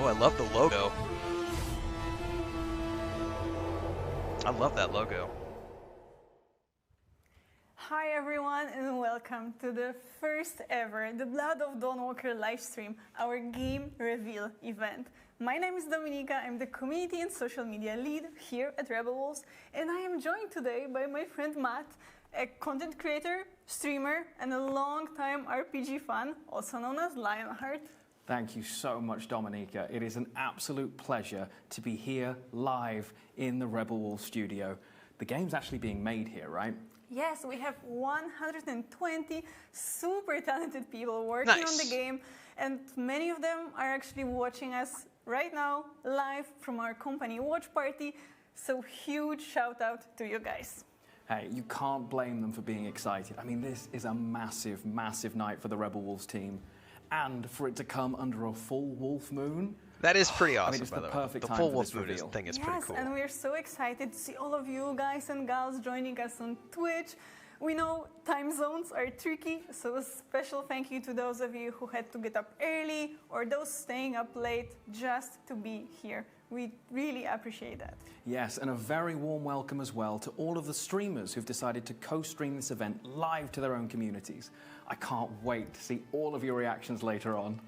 Oh, I love the logo. I love that logo. Hi everyone and welcome to the first ever The Blood of Dawnwalker livestream, our game reveal event. My name is Dominika, I'm the community and social media lead here at Rebel Wolves, and I am joined today by my friend Matt, a content creator, streamer, and a long-time RPG fan, also known as Lionheart. Thank you so much, Dominika. It is an absolute pleasure to be here live in the Rebel Wolves studio. The game's actually being made here, right? Yes, we have 120 super talented people working on the game, and many of them are actually watching us right now live from our company watch party. So huge shout out to you guys. Hey, you can't blame them for being excited. I mean, this is a massive, massive night for the Rebel Wolves team. And for it to come under a full wolf moon. That is pretty awesome, I mean, it's by the way. perfect The time full for wolf this moon reveal. thing is pretty cool. Yes, and we're so excited to see all of you guys and gals joining us on Twitch. We know time zones are tricky, so a special thank you to those of you who had to get up early or those staying up late just to be here. We really appreciate that. Yes, and a very warm welcome as well to all of the streamers who've decided to co-stream this event live to their own communities. I can't wait to see all of your reactions later on.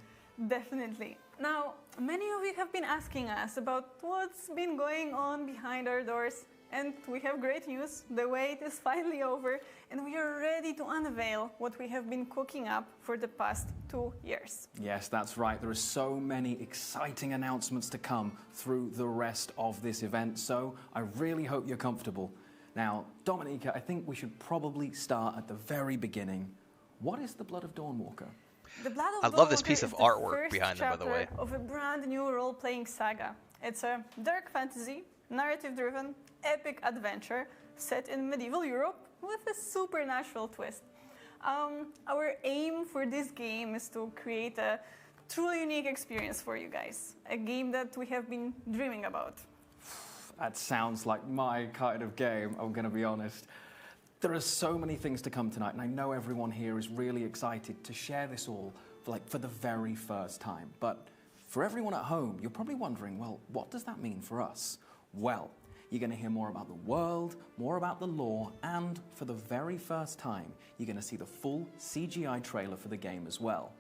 Definitely. Now, many of you have been asking us about what's been going on behind our doors, and we have great news. The wait is finally over, and we are ready to unveil what we have been cooking up for the past 2 years. Yes, that's right. There are so many exciting announcements to come through the rest of this event, so I really hope you're comfortable. Now, Dominika, I think we should probably start at the very beginning. What is the Blood of Dawnwalker? The Blood of I love this Dawnwalker piece of is the artwork first behind them, by the way. chapter of a brand new role-playing saga. It's a dark fantasy, narrative-driven, epic adventure set in medieval Europe with a supernatural twist. Our aim for this game is to create a truly unique experience for you guys, a game that we have been dreaming about. That sounds like my kind of game, I'm going to be honest. There are so many things to come tonight, and I know everyone here is really excited to share this all for the very first time. But for everyone at home, you're probably wondering, well, what does that mean for us? Well, you're going to hear more about the world, more about the lore, and for the very first time, you're going to see the full CGI trailer for the game as well.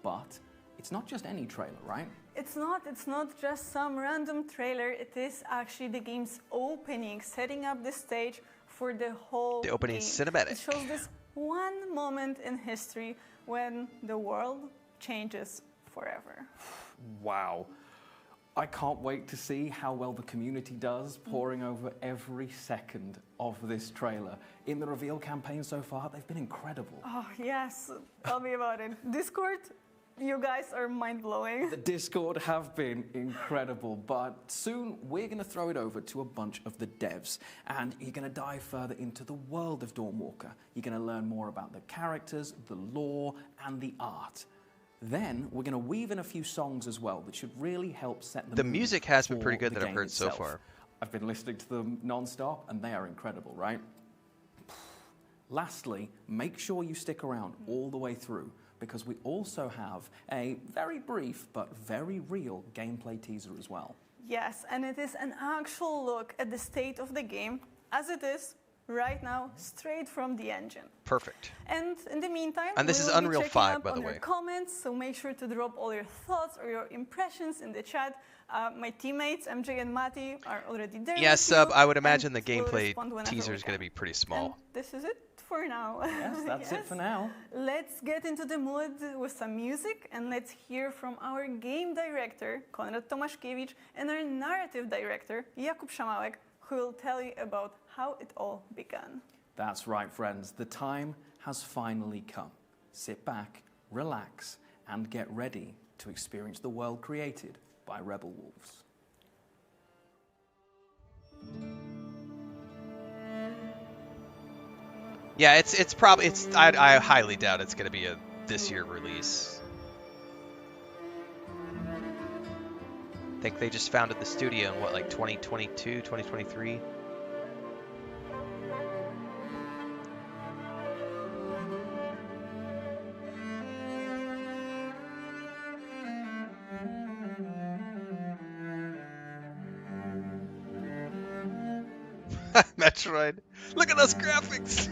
But it's not just any trailer, right? It's not just some random trailer. It is actually the game's opening, setting up the stage for the whole The opening game. cinematic. It shows this one moment in history when the world changes forever. Wow. I can't wait to see how well the community does, poring over every second of this trailer. In the reveal campaign so far, they've been incredible. Oh, yes. Tell me about it. Discord, you guys are mind-blowing. The Discord have been incredible, but soon we're going to throw it over to a bunch of the devs, and you're going to dive further into the world of Dawnwalker. You're going to learn more about the characters, the lore, and the art. Then we're going to weave in a few songs as well that should really help set The mood music has been for pretty good the that I've game heard so itself. far. I've been listening to them non-stop, and they are incredible, right? Lastly, make sure you stick around all the way through, because we also have a very brief but very real gameplay teaser as well. Yes, and it is an actual look at the state of the game as it is right now, straight from the engine. Perfect. And in the meantime, And this we is will be Unreal checking 5, up by the on your way. comments, so make sure to drop all your thoughts or your impressions in the chat. My teammates, MJ and Mati, are already there. Yeah, with Sub, you, I would imagine and the we'll gameplay respond whenever teaser we is going to can. be pretty And small. this is it for now. Yes, that's it for now. Let's get into the mood with some music, and let's hear from our game director, Konrad Tomaszkiewicz, and our narrative director, Jakub Szamałek, who will tell you about how it all began. That's right, friends. The time has finally come. Sit back, relax, and get ready to experience the world created by Rebel Wolves. Yeah, it's probably I highly doubt it's going to be a this year release. I think they just founded the studio in what, like 2022, 2023. Metroid. Look at those graphics.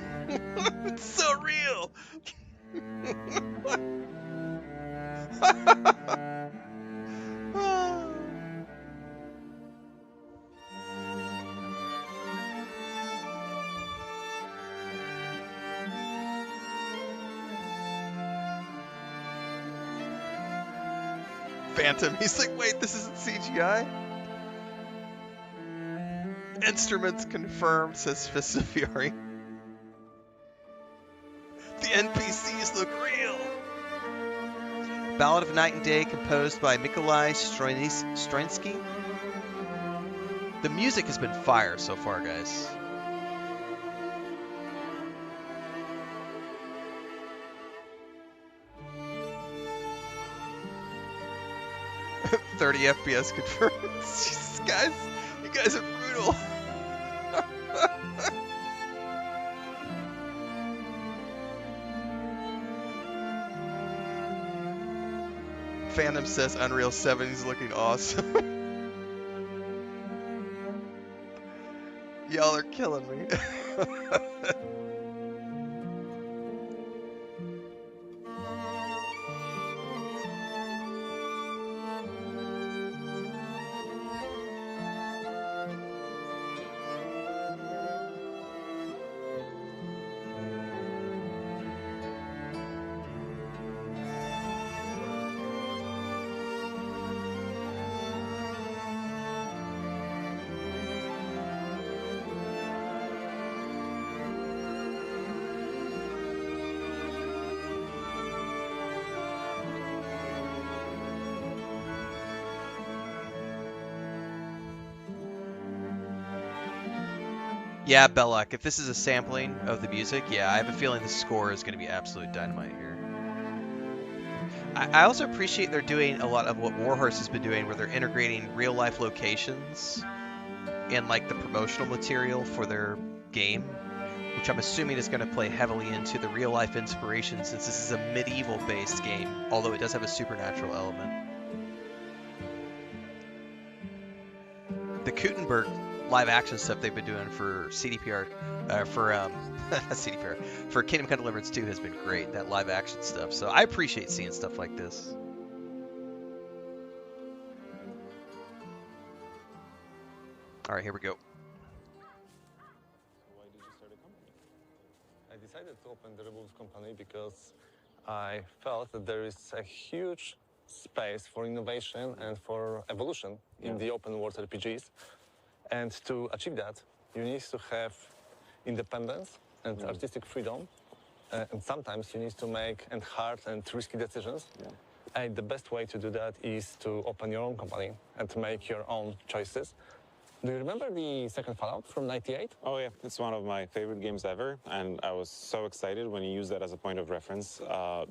It's so real. Phantom. He's like, wait, this isn't CGI? Instruments confirmed, says Fist of Fury. The NPCs look real. Ballad of Night and Day, composed by Mikolai Stroinsky. The music has been fire so far, guys. $30 FPS confirmed. Jesus, guys, you guys are brutal. Phantom says Unreal 7 is looking awesome. Y'all are killing me. Yeah, Belloc, if this is a sampling of the music, yeah, I have a feeling the score is going to be absolute dynamite here. I also appreciate they're doing a lot of what Warhorse has been doing, where they're integrating real-life locations in, like, the promotional material for their game, which I'm assuming is going to play heavily into the real-life inspiration, since this is a medieval-based game, although it does have a supernatural element. The Gutenberg live action stuff they've been doing for CDPR, for Kingdom Come Deliverance 2 has been great, that live action stuff. So I appreciate seeing stuff like this. All right, here we go. Why did you start a company? I decided to open the Rebels company because I felt that there is a huge space for innovation and for evolution in the open world RPGs. And to achieve that, you need to have independence and artistic freedom. And sometimes you need to make hard and risky decisions. And the best way to do that is to open your own company and to make your own choices. Do you remember the second Fallout from '98? Oh yeah, it's one of my favorite games ever, and I was so excited when you used that as a point of reference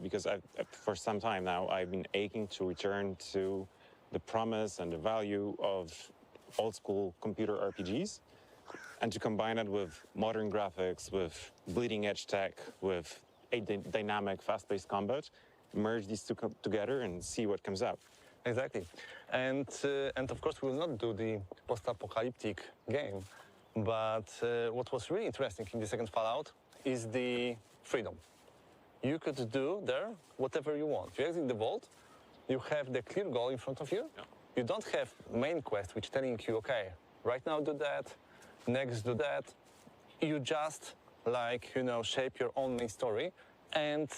because for some time now I've been aching to return to the promise and the value of old school computer RPGs, and to combine it with modern graphics, with bleeding edge tech, with a dynamic, fast-paced combat, merge these two together and see what comes out. Exactly. And of course, we will not do the post-apocalyptic game, but what was really interesting in the second Fallout is the freedom. You could do there whatever you want. You exit the vault, you have the clear goal in front of you. Yeah. You don't have main quest which telling you, okay, right now do that, next do that. You just, like, you know, shape your own main story, and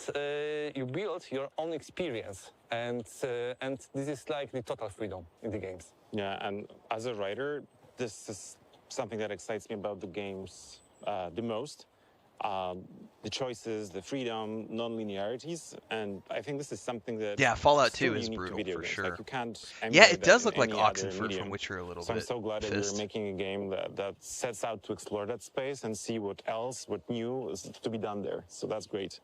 you build your own experience. And this is like the total freedom in the games. Yeah, and as a writer, this is something that excites me about the games the most. The choices, the freedom, non-linearities, and I think this is something that Fallout still 2 is unique to brutal video for games. sure. Like, you can't Yeah, emulate it does that look in like any other Oxenford medium. from Witcher a little So bit. I'm so glad that Fist. we're making a game that sets out to explore that space and see what new is to be done there. So that's great.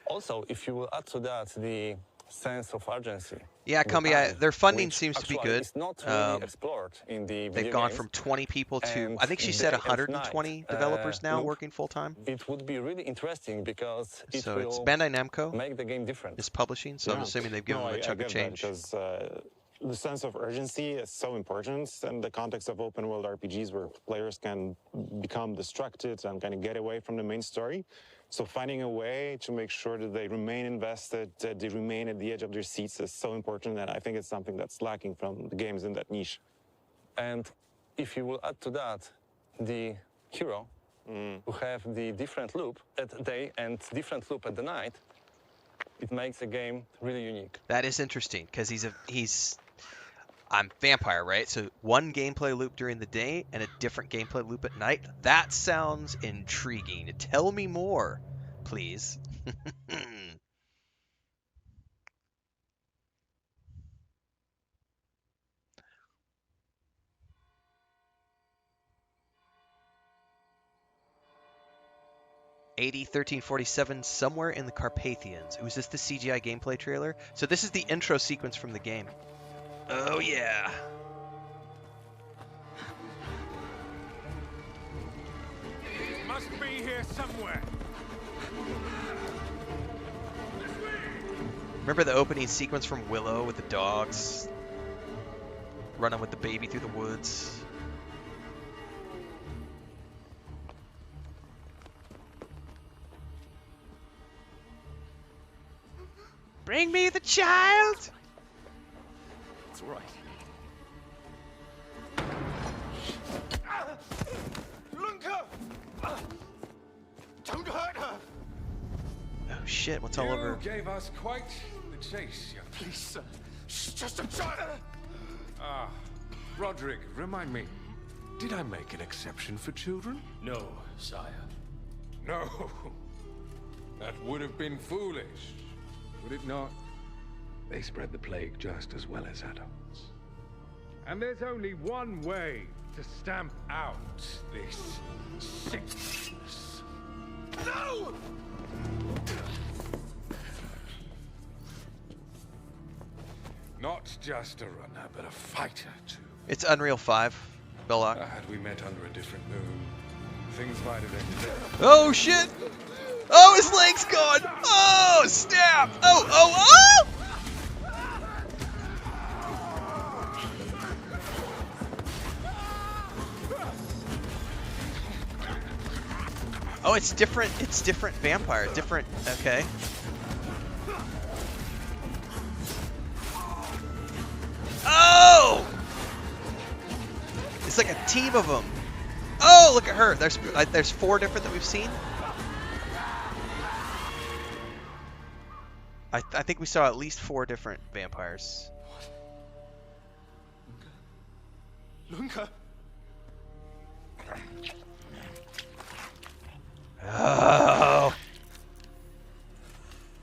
Also, if you will add to that the sense of urgency. Yeah, the Combi, time, their funding which seems to be actually good. is not really explored in the video They've gone games. from 20 people to, And I think she said day and 120 night, developers now look, working full time. It would be really interesting because it So will it's Bandai Namco make the game different. is publishing, so I'm assuming they've given them a chunk of get that change. because the sense of urgency is so important in the context of open world RPGs where players can become distracted and kind of get away from the main story. So finding a way to make sure that they remain invested, that they remain at the edge of their seats is so important, and I think it's something that's lacking from the games in that niche. And if you will add to that the hero, who have the different loop at the day and different loop at the night, it makes the game really unique. That is interesting because I'm vampire, right? So one gameplay loop during the day and a different gameplay loop at night. That sounds intriguing. Tell me more, please. AD 1347, somewhere in the Carpathians. Ooh, is this the CGI gameplay trailer? So this is the intro sequence from the game. Oh yeah. Must be here somewhere. Remember the opening sequence from Willow with the dogs running with the baby through the woods? Bring me the child! It's all right. Lunka! Don't hurt her! Oh shit, what's all over? You gave us quite the chase, young. Please, sir. She's just a child! Ah, Roderick, remind me. Did I make an exception for children? No, sire. No. That would have been foolish. Would it not? They spread the plague just as well as adults. And there's only one way to stamp out this sickness. No! Not just a runner, but a fighter, too. It's Unreal 5, Belloc. Had we met under a different moon, things might have ended there. Oh shit! Oh, his leg's gone! Oh, snap! Oh, oh, oh! Oh, it's different vampire, different, okay. Oh! It's like a team of them. Oh, look at her. There's 4 different that we've seen. I think we saw at least 4 different vampires. Lunka? Oh.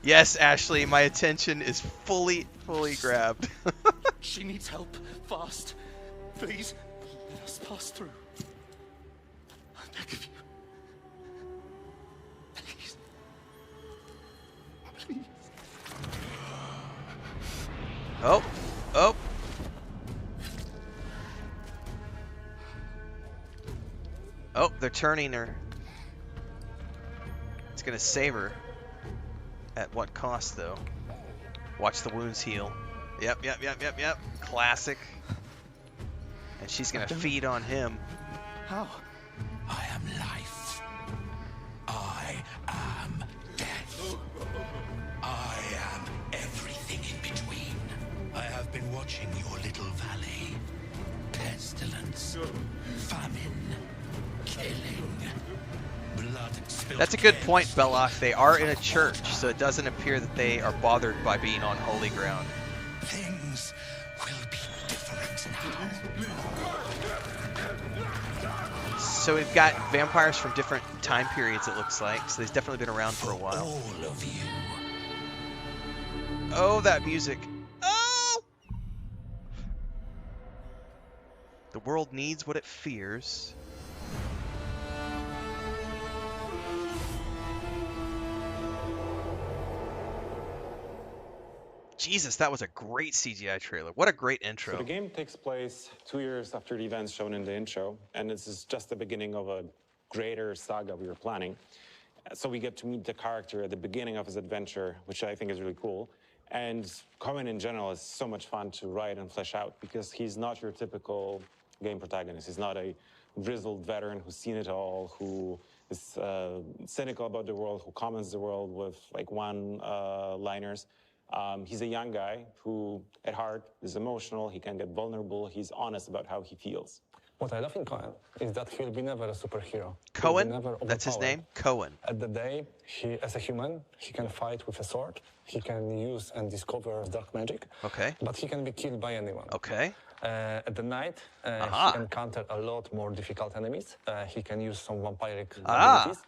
Yes, Ashley, my attention is fully grabbed. She needs help, fast. Please, let us pass through. I beg of you. Please. Please. Oh, oh. Oh, they're turning her. It's gonna save her. At what cost, though? Watch the wounds heal. Yep. Classic. And she's gonna feed on him. How? I am life. I am death. I am everything in between. I have been watching your little valley. Pestilence, famine, killing, blood spilled. That's a good point, Belloc. They are in a church, so it doesn't appear that they are bothered by being on holy ground. Things will be different now. So we've got vampires from different time periods, it looks like. So they've definitely been around for a while. All of you. Oh, that music. Oh! The world needs what it fears. Jesus, that was a great CGI trailer. What a great intro. So the game takes place 2 years after the events shown in the intro, and this is just the beginning of a greater saga we were planning. So we get to meet the character at the beginning of his adventure, which I think is really cool. And Cohen in general is so much fun to write and flesh out because he's not your typical game protagonist. He's not a grizzled veteran who's seen it all, who is cynical about the world, who comments the world with like one-liners. He's a young guy who, at heart, is emotional. He can get vulnerable. He's honest about how he feels. What I love in Cohen is that he'll be never a superhero. Cohen? He'll be never That's his overpowered. name? Cohen. At the day, he, as a human, he can fight with a sword. He can use and discover dark magic. Okay. But he can be killed by anyone. Okay. At the night, Aha. he encounter a lot more difficult enemies. He can use some vampiric Ah. abilities,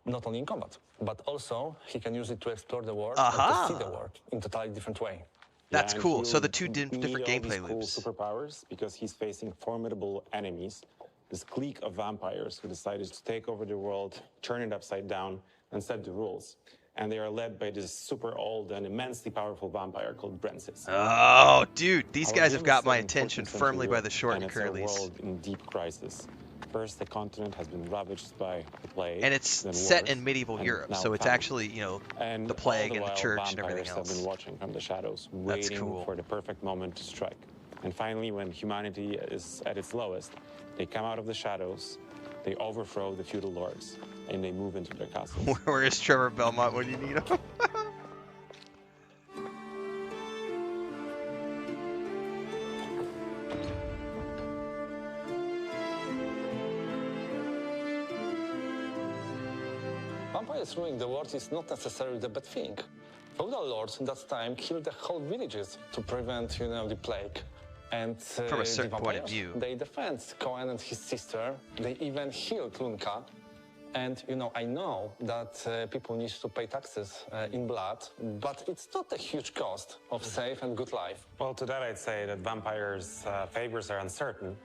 not only in combat, but also he can use it to explore the world Aha. and to see the world in a totally different way. That's and cool. So he'll the two need different all gameplay these cool loops. superpowers because he's facing formidable enemies. This clique of vampires who decided to take over the world, turn it upside down, and set the rules. And they are led by this super old and immensely powerful vampire called Brensis. Oh, dude, these Our guys game have is got set my in attention 14th century firmly by Europe, the short and and it's a curlies. world in deep crisis. First, the continent has been ravaged by the plague. And it's then set wars, in medieval and Europe, now so it's famine. actually, you know, And the plague all and the while, church and everything vampires have else. been watching from the shadows, That's waiting cool. for the perfect moment to strike. And finally, when humanity is at its lowest, they come out of the shadows, they overthrow the feudal lords, and they move into their castles. Where is Trevor Belmont when you need him? Vampires ruling the world is not necessarily the bad thing. Feudal lords in that time killed the whole villages to prevent, the plague. And From a certain the point of vampires, view. they defend Cohen and his sister. They even healed Lunka. And, I know that people need to pay taxes in blood, but it's not a huge cost of safe and good life. Well, to that I'd say that vampires' favors are uncertain.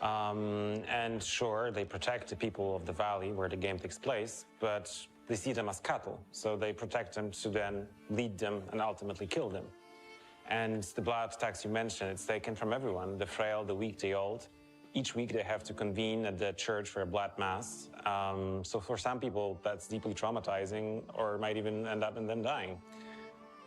And sure, they protect the people of the valley where the game takes place, but they see them as cattle, so they protect them to then lead them and ultimately kill them. And the blood tax you mentioned, it's taken from everyone, the frail, the weak, the old. Each week they have to convene at the church for a blood mass. So for some people, that's deeply traumatizing or might even end up in them dying.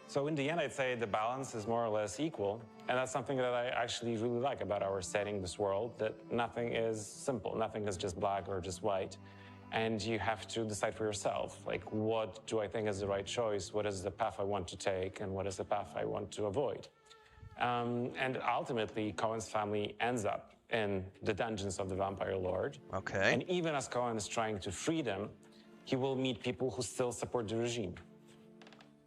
So in the end, I'd say the balance is more or less equal. And that's something that I actually really like about our setting, this world, that nothing is simple. Nothing is just black or just white. And you have to decide for yourself, like, what do I think is the right choice? What is the path I want to take? And what is the path I want to avoid? And ultimately, Cohen's family ends up in the dungeons of the Vampire Lord. Okay. And even as Cohen is trying to free them, he will meet people who still support the regime.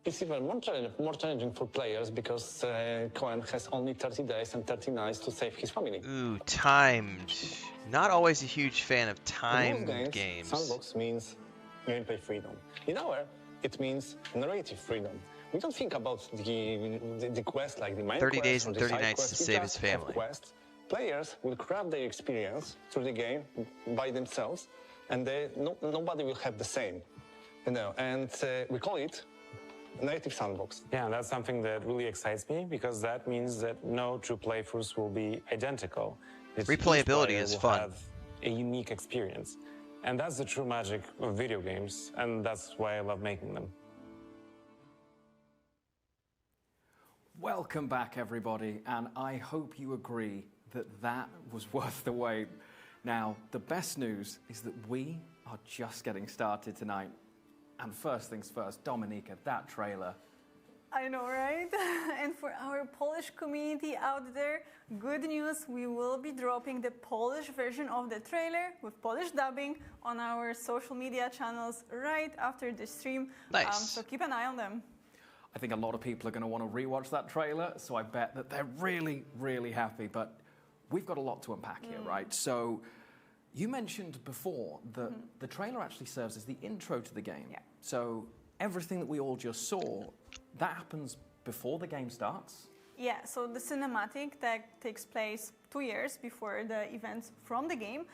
It's even more challenging for players because Cohen has only 30 days and 30 nights to save his family. Ooh, timed. Not always a huge fan of In timed most games. Sandbox means gameplay freedom. In our, it means narrative freedom. We don't think about the quest like the main 30 quest days or and the 30 side nights quest. to We save just his have family. quests. Players will craft their experience through the game by themselves, and nobody will have the same. And we call it narrative sandbox. Yeah, and that's something that really excites me because that means that no two playthroughs will be identical. Each Replayability player is will fun. have a unique experience. And that's the true magic of video games, and that's why I love making them. Welcome back, everybody, and I hope you agree that that was worth the wait. Now, the best news is that we are just getting started tonight. And first things first, Dominika, that trailer. I know, right? And for our Polish community out there, good news, we will be dropping the Polish version of the trailer with Polish dubbing on our social media channels right after the stream. Nice. So keep an eye on them. I think a lot of people are going to want to rewatch that trailer, so I bet that they're really, really happy. But we've got a lot to unpack here, right? So you mentioned before that the trailer actually serves as the intro to the game. Yeah. So everything that we all just saw, that happens before the game starts? Yeah, so the cinematic that takes place 2 years before the events from the game.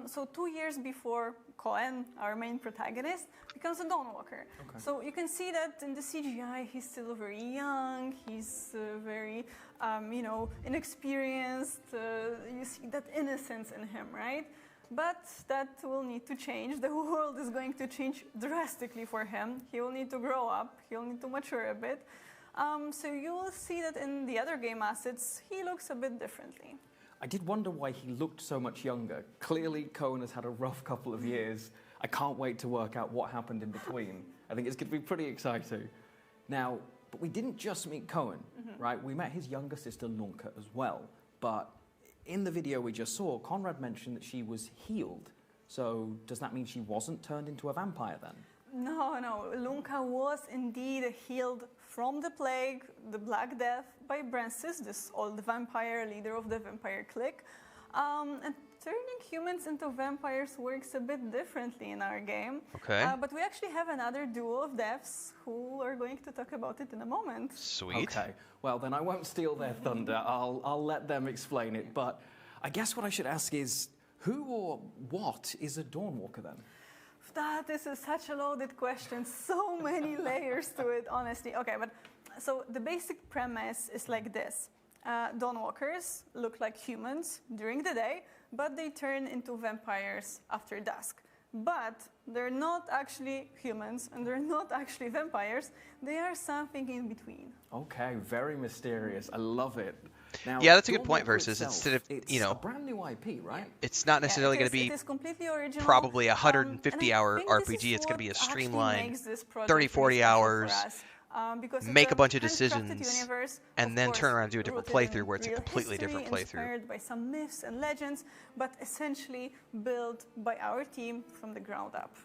So 2 years before Cohen, our main protagonist, becomes a Dawnwalker. Okay. So you can see that in the CGI, he's still very young, he's very, inexperienced. You see that innocence in him, right? But that will need to change. The world is going to change drastically for him. He will need to grow up. He'll need to mature a bit. So you will see that in the other game assets, he looks a bit differently. I did wonder why he looked so much younger. Clearly, Cohen has had a rough couple of years. I can't wait to work out what happened in between. I think it's going to be pretty exciting. Now, but we didn't just meet Cohen, right? We met his younger sister, Lunka, as well. But in the video we just saw, Conrad mentioned that she was healed. So does that mean she wasn't turned into a vampire then? No. Lunka was indeed healed from the plague, the Black Death, by Brancis, this old vampire, leader of the vampire clique. And turning humans into vampires works a bit differently in our game. Okay. But we actually have another duo of devs who are going to talk about it in a moment. Sweet. Okay, well then I won't steal their thunder. I'll let them explain it. But I guess what I should ask is, who or what is a Dawnwalker then? That is such a loaded question. So many layers to it, honestly. Okay, but so the basic premise is like this. Dawnwalkers look like humans during the day, but they turn into vampires after dusk. But they're not actually humans, and they're not actually vampires. They are something in between. Okay, very mysterious. I love it. Now, Yeah, that's a good point, Dawnwalker Versus. itself, Instead of, it's you know, a brand new IP, right? it's not necessarily going to It be is completely original. probably a and I 150-hour think this is RPG. It's going to be a what actually streamlined makes this project 30, really 40 special for hours, us. Because make it's a bunch of handcrafted decisions, universe, and of then course, turn around and do a different rooted in playthrough where it's a real completely history, different playthrough. inspired by some myths and legends, but essentially built by our team from the ground up.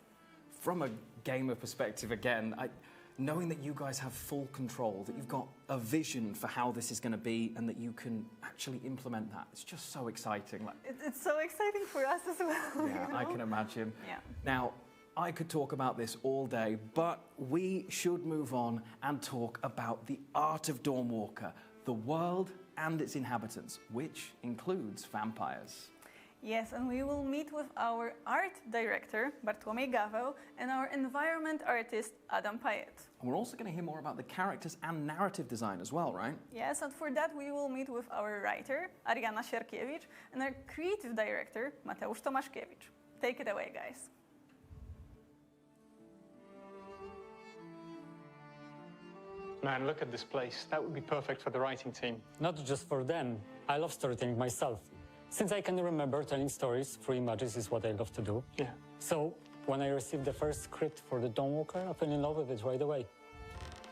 From a gamer perspective, again, knowing that you guys have full control, that you've got a vision for how this is going to be, and that you can actually implement that, it's just so exciting. Like, It's so exciting for us as well. yeah, you know? I can imagine. Yeah. Now, I could talk about this all day, but we should move on and talk about the art of Dawnwalker, the world and its inhabitants, which includes vampires. Yes, and we will meet with our art director, Bartłomiej Gaweł, and our environment artist, Adam Payet. And we're also going to hear more about the characters and narrative design as well, right? Yes, and for that we will meet with our writer, Ariana Sierkiewicz, and our creative director, Mateusz Tomaszkiewicz. Take it away, guys. Man, look at this place. That would be perfect for the writing team. Not just for them. I love storytelling myself. Since I can remember, telling stories through images is what I love to do. Yeah. So when I received the first script for the Dawnwalker, I fell in love with it right away.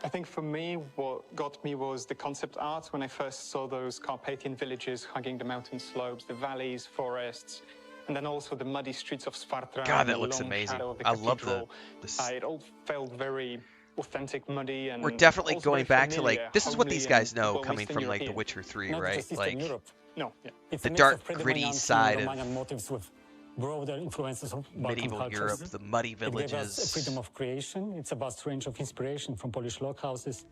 I think for me, what got me was the concept art when I first saw those Carpathian villages hugging the mountain slopes, the valleys, forests, and then also the muddy streets of Sparta. God, and that the looks long amazing. shadow of the I love the... cathedral. It all felt very authentic, muddy, and We're definitely also going very back to, like, familiar, this is what homely, these guys and, know well, coming Eastern from, like, The European. Witcher 3, Not right? just Eastern Like, Europe. No, yeah. It's the a mix dark, of predominant gritty side of Romanian motives with broader influences of Balkan medieval cultures. Europe, the muddy It gave us a villages. freedom of creation. It's a vast range of inspiration from Polish log houses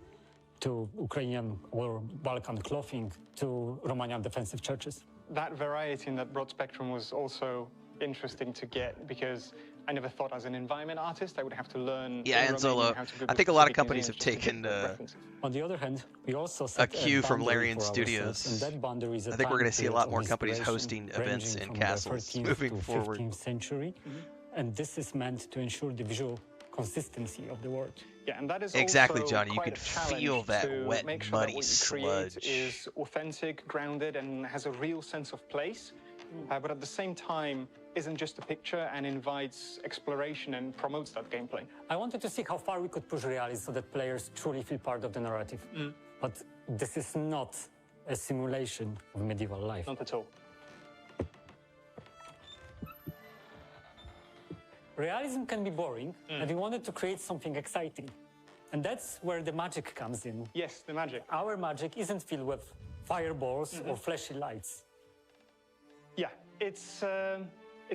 to Ukrainian or Balkan clothing to Romanian defensive churches. That variety and that broad spectrum was also interesting to get because I never thought as an environment artist I would have to learn. Yeah, in and Romanian Zolo, how to I Google think a lot of specific companies have museums just to taken get the references. On the other hand, we also set cue from boundary Larian for ourselves, Studios. and that boundary is a I think we're time gonna see a period lot of more companies inspiration hosting events ranging in from castles the 13th moving to forward. 15th century, and this is meant to ensure the visual consistency of the world. Yeah, and that is Exactly, also Johnny. You quite can a challenge feel that to wet, make sure muddy that what you create sludge. is authentic, grounded, and has a real sense of place. But at the same time, isn't just a picture and invites exploration and promotes that gameplay. I wanted to see how far we could push realism so that players truly feel part of the narrative. But this is not a simulation of medieval life. Not at all. Realism can be boring, and we wanted to create something exciting. And that's where the magic comes in. Yes, the magic. Our magic isn't filled with fireballs or flashy lights. Yeah, it's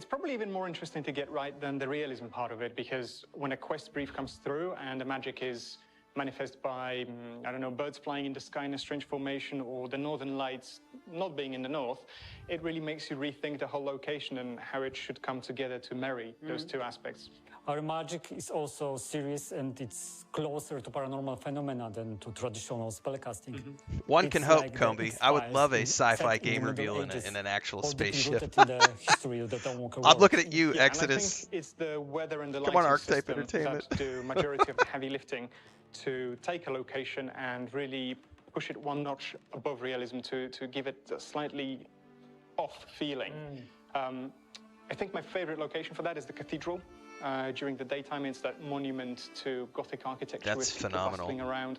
probably even more interesting to get right than the realism part of it, because when a quest brief comes through and the magic is manifest by, I don't know, birds flying in the sky in a strange formation or the northern lights not being in the north, it really makes you rethink the whole location and how it should come together to marry those two aspects. Our magic is also serious and it's closer to paranormal phenomena than to traditional spellcasting. One It's can hope, like the Combi. I would X-Files love a in- sci-fi set in game the Middle reveal in, Ages, in an actual or deeply spaceship. rooted in the history of the Dawnwalker I'm world. looking at you, Yeah, and I Exodus. think it's the weather and the Come on, lighting Archetype system Entertainment. that do majority of the heavy lifting to take a location and really push it one notch above realism to give it a slightly off feeling. I think my favorite location for that is the cathedral. During the daytime, it's that monument to Gothic architecture That's with people phenomenal. bustling around.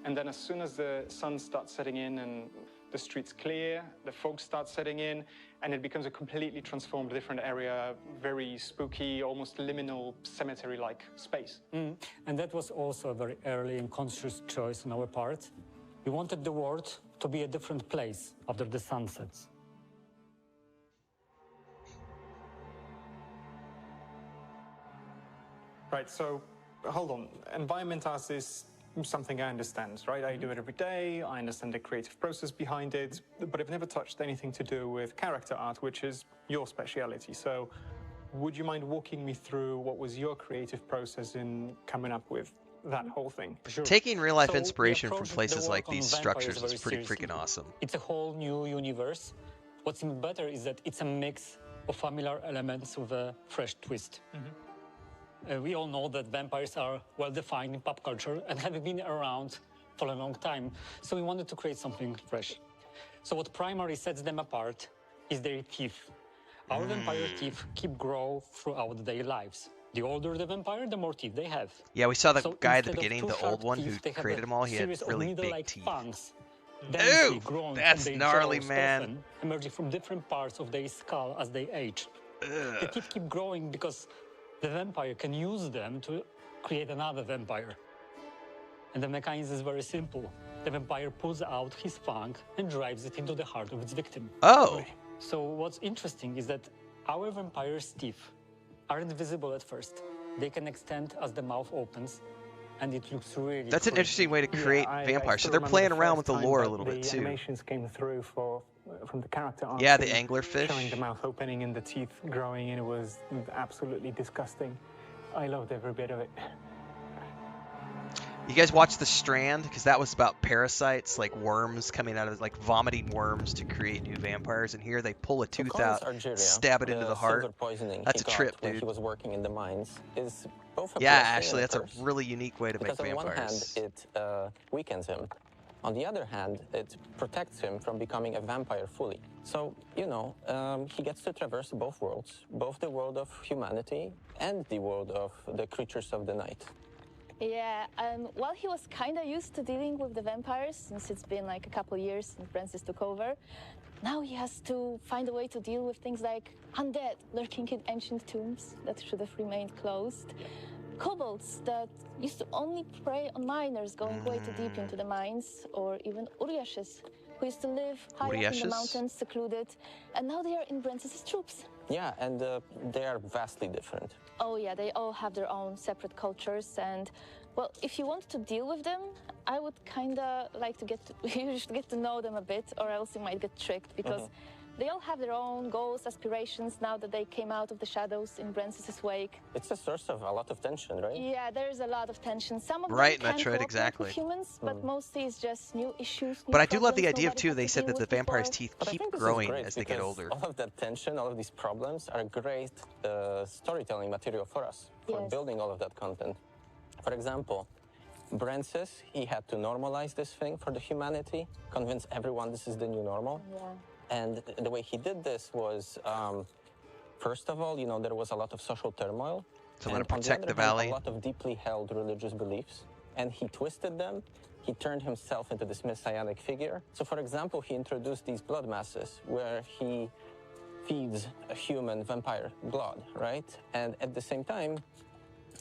And then as soon as the sun starts setting in and the streets clear, the fog starts setting in, and it becomes a completely transformed, different area, very spooky, almost liminal, cemetery-like space. And that was also a very early and conscious choice on our part. We wanted the world to be a different place after the sun sets. Right, so hold on. Environment as is something I understand, right? I do it every day, I understand the creative process behind it, but I've never touched anything to do with character art, which is your speciality. So would you mind walking me through what was your creative process in coming up with that whole thing? Sure. Taking real-life So we inspiration from approached the places work like on these vampires structures is very pretty seriously. freaking awesome. It's a whole new universe. What's even better is that it's a mix of familiar elements with a fresh twist. We all know that vampires are well defined in pop culture and have been around for a long time. So we wanted to create something fresh. So what primarily sets them apart is their teeth. Our vampire teeth keep growing throughout their lives. The older the vampire, the more teeth they have. Yeah, we saw the So guy at the instead of beginning, two the old sharp one who teeth, they have created a them all. He had series of really big needle-like teeth. fangs, Ew, densely grown that's from their gnarly, jaws, man. often emerging from different parts of their skull as they age. The teeth keep growing because the vampire can use them to create another vampire. And the mechanism is very simple. The vampire pulls out his fang and drives it into the heart of its victim. Oh, So what's interesting is that our vampire's teeth aren't visible at first. They can extend as the mouth opens, and it looks really that's an creepy. interesting way to create vampires. So they're playing around with the lore a little bit The too. animations came through from the character art. Yeah, the and anglerfish. showing the mouth opening and the teeth growing, and it was absolutely disgusting. I loved every bit of it. You guys watch The Strand? Because that was about parasites, like worms coming out of, like vomiting worms to create new vampires. And here they pull a tooth out, stab it into the heart. That's a trip, when dude. he was working in the mines is both a Yeah, blessing actually, and that's a curse. really unique way to make Because on one hand, vampires. it weakens him. On the other hand, it protects him from becoming a vampire fully. So, you know, he gets to traverse both worlds, both the world of humanity and the world of the creatures of the night. Yeah, well, he was kind of used to dealing with the vampires since it's been like a couple years since Francis took over. Now he has to find a way to deal with things like undead lurking in ancient tombs that should have remained closed, kobolds that used to only prey on miners going way too deep into the mines, or even Uriashes, who used to live high up in the Uriashes? mountains, secluded, and now they are in Francis's troops. Yeah, and they are vastly different. Oh yeah, they all have their own separate cultures, and well, if you want to deal with them, I would kind of like to you should get to know them a bit, or else you might get tricked, because they all have their own goals, aspirations, now that they came out of the shadows in Francis's wake. It's a source of a lot of tension, right? Yeah, there's a lot of tension. Some of Right, them can Metroid, cooperate exactly. with humans, but mostly it's just new issues. But new I do love the problems idea of, nobody too, had they to said deal that the with vampire's before. teeth But I keep think this is growing great as they get because older. all of that tension, all of these problems are great storytelling material for us, for Yes. building all of that content. For example, Francis, he had to normalize this thing for the humanity, convince everyone this is the new normal. Yeah. And the way he did this was, first of all, you know, there was a lot of social turmoil. To let and him on the protect other the hand, valley. a lot of deeply held religious beliefs. And he twisted them. He turned himself into this messianic figure. So, for example, he introduced these blood masses where he feeds a human vampire blood, right? And at the same time,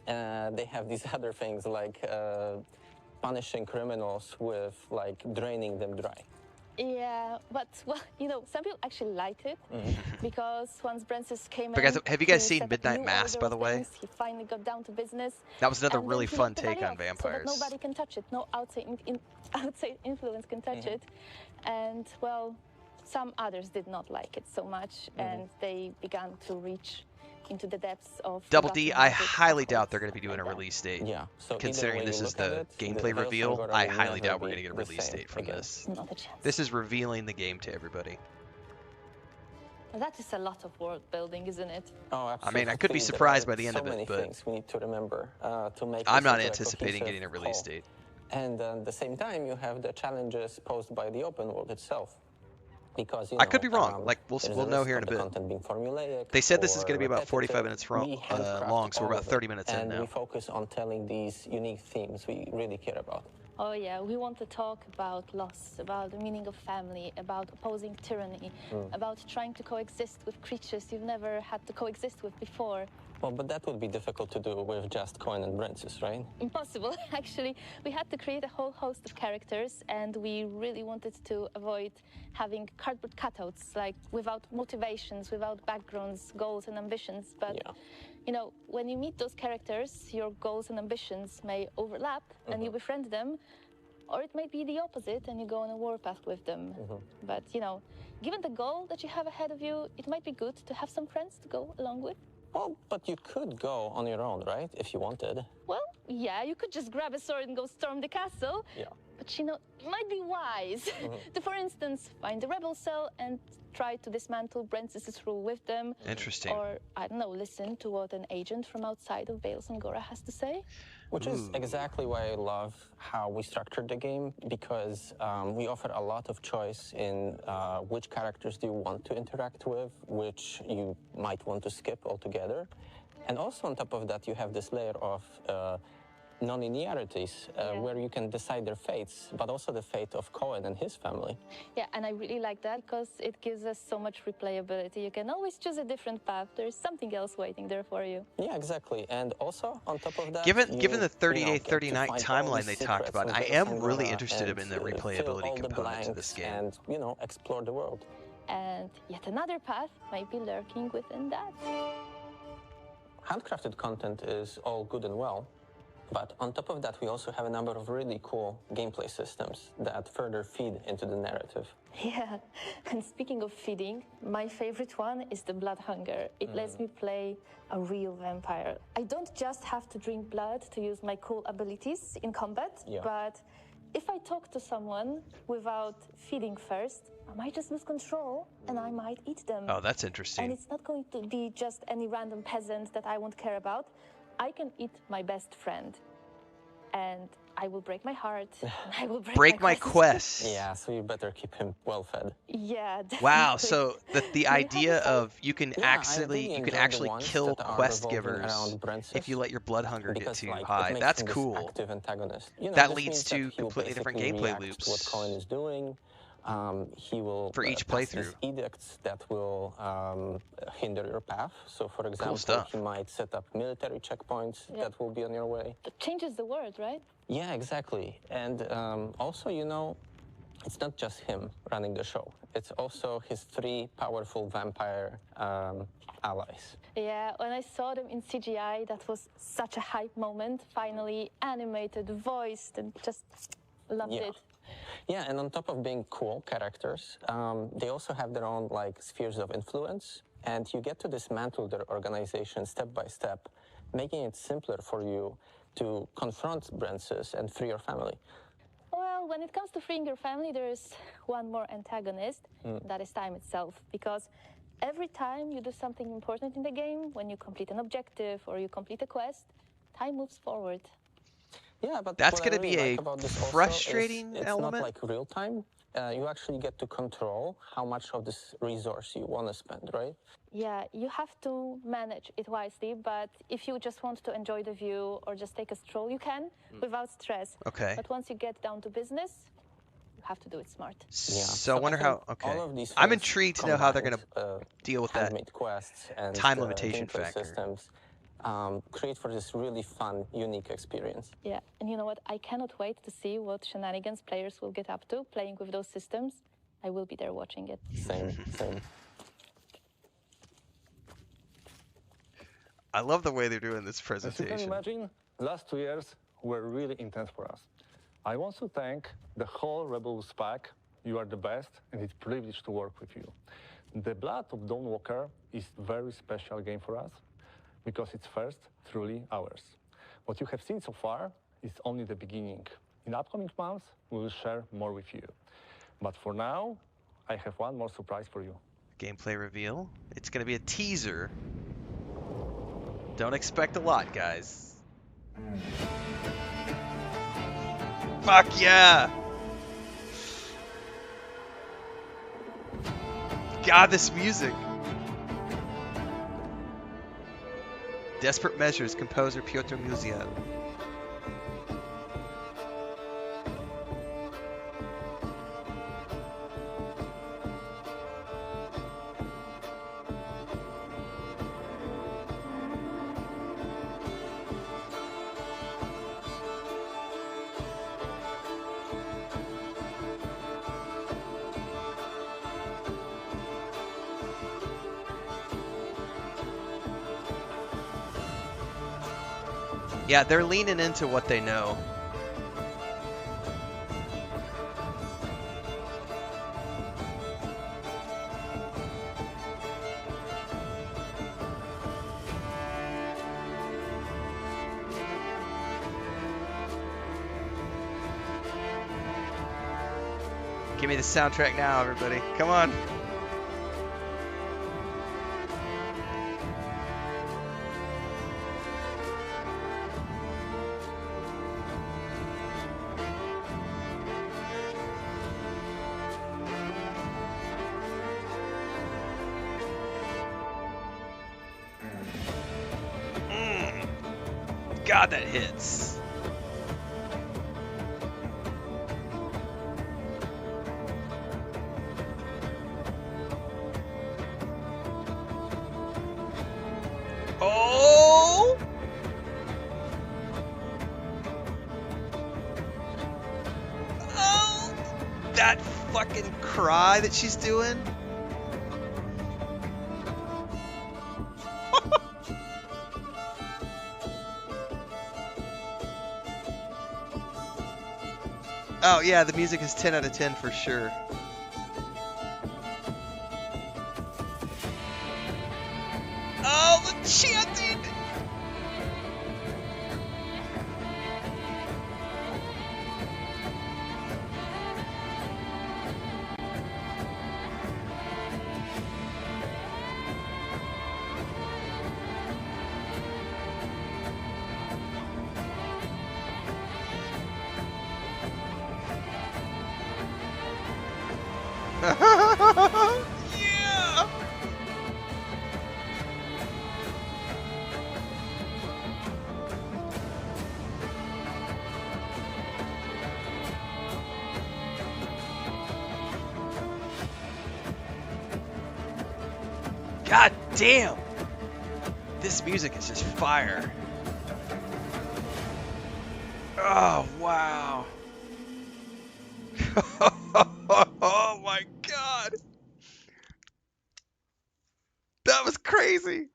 they have these other things like punishing criminals with like draining them dry. Yeah, but well, you know, some people actually liked it because once Francis came But guys, in, have you guys he seen set up Midnight new Mass, order by of the way? things. He finally got down to business. That was another and then really he fun locked the take valley on off so that vampires. nobody can touch it. No outside influence can touch it. And well, some others did not like it so much, and they began to reach into the depths of the Double black D, and I magic highly of doubt they're things going to be doing a like that. release date. Yeah. So either Considering way this you is look at the it, gameplay Veils reveal, Angora I will highly never doubt we're be going to get a the release same date from again. this. Not a chance. This is revealing the game to everybody. That is a lot of world building, isn't it? Oh, I absolutely. mean, I could be There surprised are by the end so of it, many but things we need to remember to make I'm this not into a anticipating cohesive getting a release whole. date. And at the same time, you have the challenges posed by the open world itself. Because, I could be wrong. Like, we'll know here in a bit. Content being formulaic. They said this is or going to be about 45 repetitive. minutes We handcraft long, so we're all about of 30 it, minutes in and now. we focus on telling these unique themes we really care about. Oh yeah, we want to talk about loss, about the meaning of family, about opposing tyranny, about trying to coexist with creatures you've never had to coexist with before. Well, but that would be difficult to do with just Coin and Branches, right? Impossible, actually. We had to create a whole host of characters, and we really wanted to avoid having cardboard cutouts, like without motivations, without backgrounds, goals, and ambitions. But Yeah. you know, when you meet those characters, your goals and ambitions may overlap, and you befriend them, or it may be the opposite, and you go on a warpath with them. But you know, given the goal that you have ahead of you, it might be good to have some friends to go along with. Well, but you could go on your own, right? If you wanted. Well, yeah, you could just grab a sword and go storm the castle. Yeah. But you know, it might be wise to, for instance, find the rebel cell and try to dismantle Brent's rule with them. Interesting. Or, I don't know, listen to what an agent from outside of Veils Angora has to say. Which is exactly why I love how we structured the game, because we offer a lot of choice in which characters do you want to interact with, which you might want to skip altogether. And also on top of that, you have this layer of non-linearities where you can decide their fates, but also the fate of Cohen and his family. Yeah, and I really like that because it gives us so much replayability. You can always choose a different path. There's something else waiting there for you. Yeah, exactly. And also, on top of that, Given the 30-day, get to 30-night find all timeline these they talked secrets about, of I Veils am really Angora interested and, in the fill replayability all the component to this blanks game. and, you know, explore the world. And yet another path might be lurking within that. Handcrafted content is all good and well, but on top of that, we also have a number of really cool gameplay systems that further feed into the narrative. Yeah, and speaking of feeding, my favorite one is the blood hunger. It lets me play a real vampire. I don't just have to drink blood to use my cool abilities in combat, but if I talk to someone without feeding first, I might just lose control and I might eat them. Oh, that's interesting. And it's not going to be just any random peasant that I won't care about. I can eat my best friend. And I will break my heart. I will break my quest. Yeah, so you better keep him well fed. Yeah, definitely. Wow, so the idea of you can Yeah, I actually really you can enjoy actually the ones kill that are quest revolving givers around Brent's if you let your blood hunger get because, too like, it high. makes That's him this cool. active antagonist. You know, That this leads means to that he'll completely different basically gameplay react loops. to what Cohen is doing. He will For each pass playthrough. these edicts that will hinder your path. So, for example, stuff. he might set up military checkpoints that will be on your way. It changes the world, right? Yeah, exactly. And also, you know, it's not just him running the show. It's also his 3 powerful vampire allies. Yeah, when I saw them in CGI, that was such a hype moment. Finally animated, voiced, and just loved it. Yeah, and on top of being cool characters, they also have their own like spheres of influence, and you get to dismantle their organization step by step, making it simpler for you to confront Brent's and free your family. Well, when it comes to freeing your family, there is one more antagonist. That is time itself, because every time you do something important in the game, when you complete an objective or you complete a quest, time moves forward. Yeah, but That's going to be a frustrating it's element. not like real time. You actually get to control how much of this resource you want to spend, right? Yeah, you have to manage it wisely, but if you just want to enjoy the view or just take a stroll, you can without stress. Okay. But once you get down to business, you have to do it smart. Yeah. So I wonder how. Okay. All of these I'm things intrigued to know how they're going combined, to deal with that handmade quests and time the limitation gameplay factor. systems create for this really fun, unique experience. Yeah, and you know what? I cannot wait to see what shenanigans players will get up to playing with those systems. I will be there watching it. Same. I love the way they're doing this As you can presentation. imagine, last 2 years were really intense for us. I want to thank the whole Rebels pack. You are the best, and it's a privilege to work with you. The Blood of Dawnwalker is a very special game for us. because it's first truly ours. What you have seen so far is only the beginning. In upcoming months, we will share more with you. But for now, I have one more surprise for you. Gameplay reveal. It's going to be a teaser. Don't expect a lot, guys. Fuck yeah! God, this music. Desperate Measures, composer Piotr Musial. Yeah, they're leaning into what they know. Give me the soundtrack now, everybody. Come on. God, that hits. Oh! Oh! That fucking cry that she's doing. Oh yeah, the music is 10 out of 10 for sure. Oh, the chanting! Yeah! God damn! This music is just fire. Oh, wow. Oh my god. That was crazy.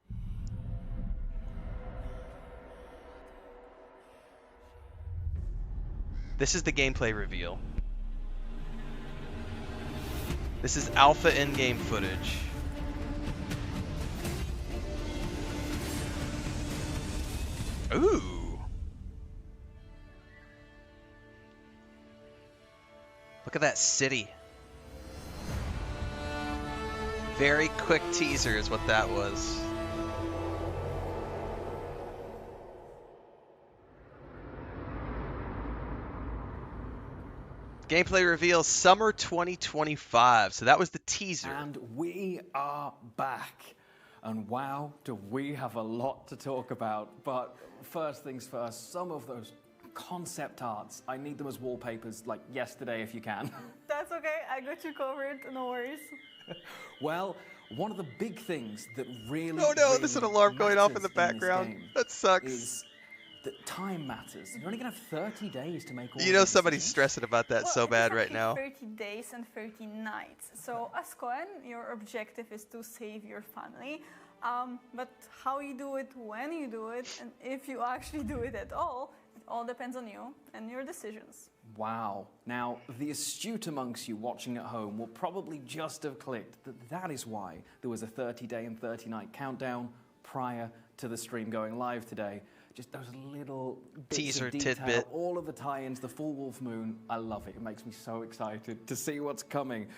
This is the gameplay reveal. This is alpha in-game footage. Ooh. Look at that city. Very quick teaser is what that was. Gameplay reveal summer 2025. So that was the teaser. And we are back. And wow, do we have a lot to talk about. But first things first, some of those concept arts, I need them as wallpapers like yesterday if you can. That's okay, I got you covered, no worries. Well, one of the big things that really Oh no, there's an alarm going off in the matters background. game That sucks. is that time matters. You're only going to have 30 days to make all You know these somebody's decisions. stressing about that so bad right now. 30 days and 30 nights. So as Cohen, your objective is to save your family. But how you do it, when you do it, and if you actually do it at all, it all depends on you and your decisions. Wow. Now, the astute amongst you watching at home will probably just have clicked that that is why there was a 30-day and 30-night countdown prior to the stream going live today. Just those little bits Teaser of detail, tidbit. all of the tie-ins, the full Wolf Moon. I love it. It makes me so excited to see what's coming.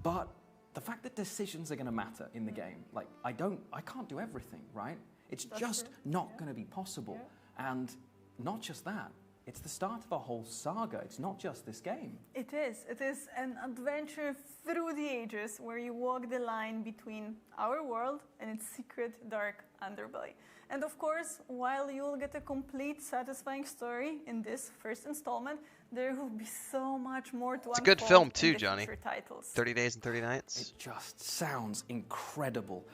But the fact that decisions are going to matter in the game, like I can't do everything, right? It's just not going to be possible. And not just that, it's the start of a whole saga. It's not just this game. It is. It is an adventure through the ages where you walk the line between our world and its secret, dark underbelly. And of course, while you'll get a complete, satisfying story in this first installment, there will be so much more to unfold. It's a good film too, in the Johnny. future titles. 30 Days and 30 Nights. It just sounds incredible.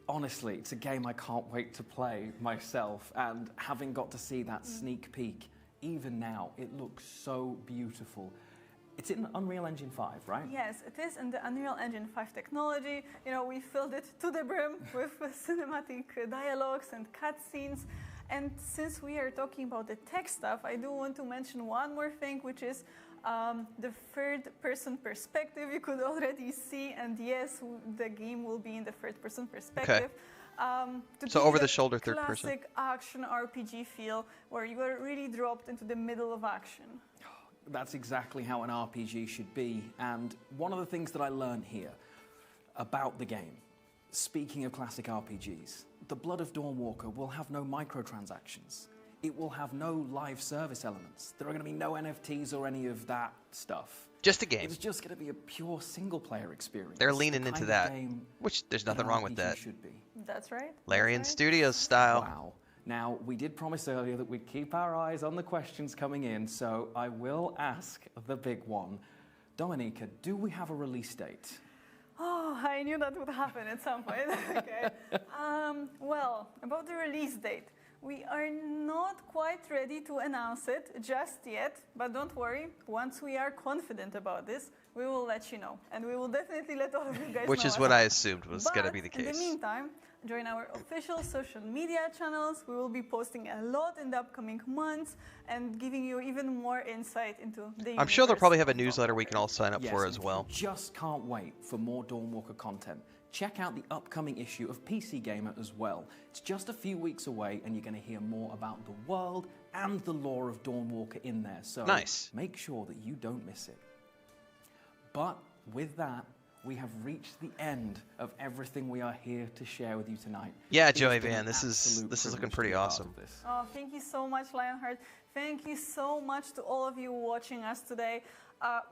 Honestly, it's a game I can't wait to play myself, and having got to see that sneak peek, even now, it looks so beautiful. It's in Unreal Engine 5, right? Yes, it is in the Unreal Engine 5 technology. You know, we filled it to the brim with cinematic dialogues and cutscenes. And since we are talking about the tech stuff, I do want to mention one more thing, which is the third-person perspective you could already see. And yes, the game will be in the third-person perspective. So over-the-shoulder third person. Classic action RPG feel, where you are really dropped into the middle of action. That's exactly how an RPG should be. And one of the things that I learned here about the game, speaking of classic RPGs, The Blood of Dawnwalker will have no microtransactions. It will have no live service elements. There are going to be no NFTs or any of that stuff. Just a game. It's just going to be a pure single-player experience. They're leaning into that, which there's nothing wrong with that. Should be. That's right. Larian Studios style. Wow. Now, we did promise earlier that we'd keep our eyes on the questions coming in, so I will ask the big one. Dominika, do we have a release date? Oh, I knew that would happen at some point. Okay. Well, about the release date. We are not quite ready to announce it just yet, but don't worry. Once we are confident about this, we will let you know. And we will definitely let all of you guys know. Which is what I assumed was going to be the In the case. meantime, join our official social media channels. We will be posting a lot in the upcoming months and giving you even more insight into the I'm sure they'll probably have a of newsletter we can all sign up for as and well. if you just can't wait for more Dawnwalker content. Check out the upcoming issue of PC Gamer as well. It's just a few weeks away, and you're going to hear more about the world and the lore of Dawnwalker in there. So nice. Make sure that you don't miss it. But with that, we have reached the end of everything we are here to share with you tonight. Yeah, It has Joey been Van, an this is absolute looking privilege pretty to be a part awesome. of this. Oh, thank you so much, Lionheart. Thank you so much to all of you watching us today.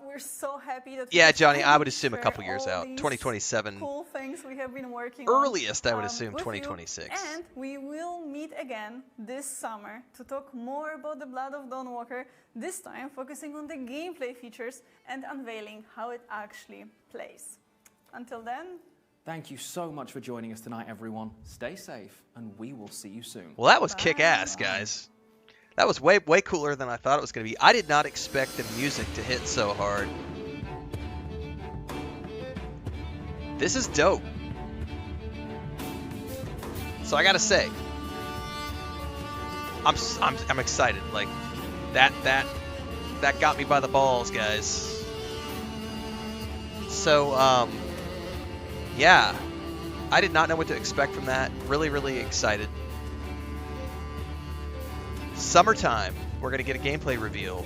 We're so happy that Yeah, we Johnny, I would can assume a share couple years all out. these 2027. Cool things we have been working on. Earliest, I would assume, with you. 2026. And we will meet again this summer to talk more about the Blood of Dawnwalker, this time focusing on the gameplay features and unveiling how it actually plays. Until then, Thank you so much for joining us tonight, everyone. Stay safe, and we will see you soon. Well, that was kick-ass, guys. That was way cooler than I thought it was going to be. I did not expect the music to hit so hard. This is dope. So I gotta say, I'm excited. Like that got me by the balls, guys. So yeah, I did not know what to expect from that. Really excited. Summertime, we're gonna get a gameplay reveal.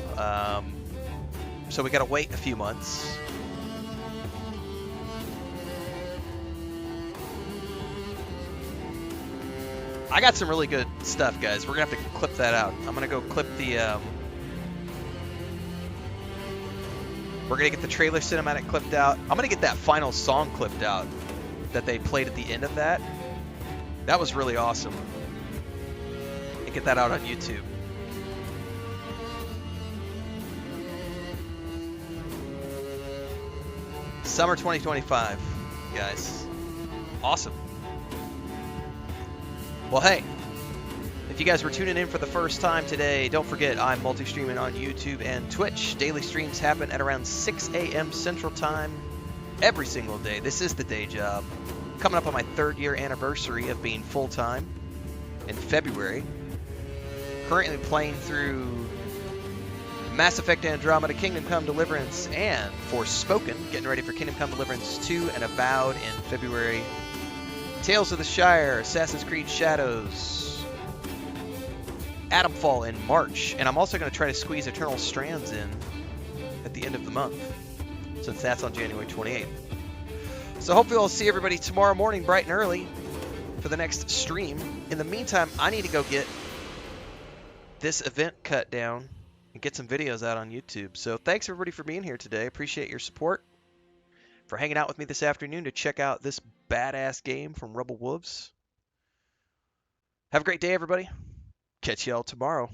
So we gotta wait a few months. I got some really good stuff, guys. We're gonna have to clip that out. I'm gonna go clip the. We're gonna get the trailer cinematic clipped out. I'm gonna get that final song clipped out that they played at the end of that. That was really awesome. And get that out on YouTube. Summer 2025, guys. Awesome. Well, hey, if you guys were tuning in for the first time today, don't forget I'm multi-streaming on YouTube and Twitch. Daily streams happen at around 6 a.m. Central Time every single day. This is the day job. Coming up on my 3rd year anniversary of being full-time in February. Currently playing through Mass Effect Andromeda, Kingdom Come Deliverance, and Forspoken. Getting ready for Kingdom Come Deliverance 2 and Avowed in February. Tales of the Shire, Assassin's Creed Shadows, Atomfall in March, and I'm also going to try to squeeze Eternal Strands in at the end of the month, since that's on January 28th. So hopefully I'll see everybody tomorrow morning bright and early for the next stream. In the meantime, I need to go get this event cut down and get some videos out on YouTube. So thanks everybody for being here today. Appreciate your support, for hanging out with me this afternoon to check out this badass game from Rebel Wolves. Have a great day, everybody. Catch y'all tomorrow.